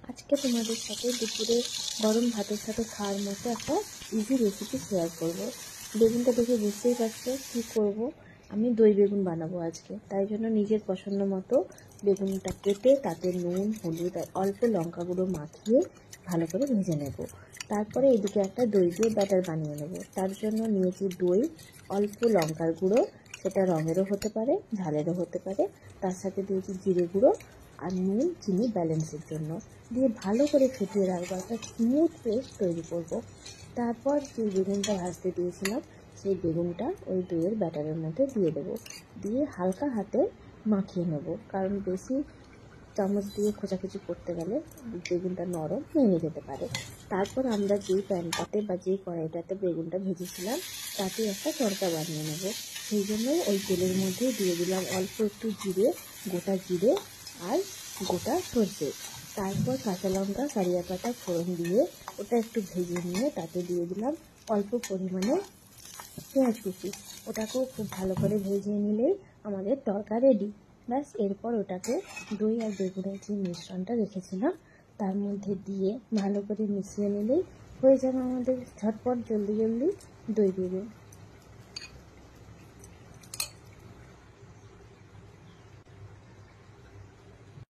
আজকে তোমাদের সাথে দুপুরে গরম ভাতের সাথে খাওয়ার মতো একটা ইজি রেসিপি শেয়ার করব। বেগুনটা দেখে বুঝতেই পারছো কী করব। আমি দই বেগুন বানাবো আজকে, তাই জন্য নিজের পছন্দ মতো বেগুনটা কেটে তাতে নুন, হলুদ আর অল্প লঙ্কা গুঁড়ো মাখিয়ে ভালো করে ভেজে নেব। তারপরে এদিকে একটা দই দিয়ে ব্যাটার বানিয়ে নেব। তার জন্য নিয়েছি দই, অল্প লঙ্কার গুঁড়ো, সেটা রঙেরও হতে পারে ঝালেরও হতে পারে, তার সাথে দিয়েছি জিরে গুঁড়ো আর নুন, চিনি ব্যালেন্সের জন্য, দিয়ে ভালো করে ফেটিয়ে রাখবো, একটা স্মুথ পেস্ট তৈরি করব। তারপর যে বেগুনটা ভাজতে দিয়েছিলাম সেই বেগুনটা ওই দইয়ের ব্যাটারের মধ্যে দিয়ে দেবো, দিয়ে হালকা হাতে মাখিয়ে নেব, কারণ বেশি চামচ দিয়ে খোঁচাখুচি করতে গেলে বেগুনটা নরম ভেঙে যেতে পারে। তারপর আমরা যেই প্যানটাতে বা যেই কড়াইটাতে বেগুনটা ভেজেছিলাম তাতে একটা তড়কা বানিয়ে নেব। সেই জন্য ওই তেলের মধ্যে দিয়ে দিলাম অল্প একটু জিরে, গোটা জিরে আর গোটা সর্ষে, তারপর কাঁচা লঙ্কা, কারিয়া পাতা ফোড়ন দিয়ে ওটা একটু ভেজে নিয়ে তাতে দিয়ে দিলাম অল্প পরিমাণে পেঁয়াজ কুচি। ওটাকেও খুব ভালো করে ভেজে নিলেই আমাদের তড়কা রেডি। ব্যাস, এরপর ওটাকে দই আর বেগুনের যে মিশ্রণটা রেখেছিলাম তার মধ্যে দিয়ে ভালো করে মিশিয়ে নিলেই হয়ে যাবে আমাদের ঝটপট জলদি জলদি দই বেগুন।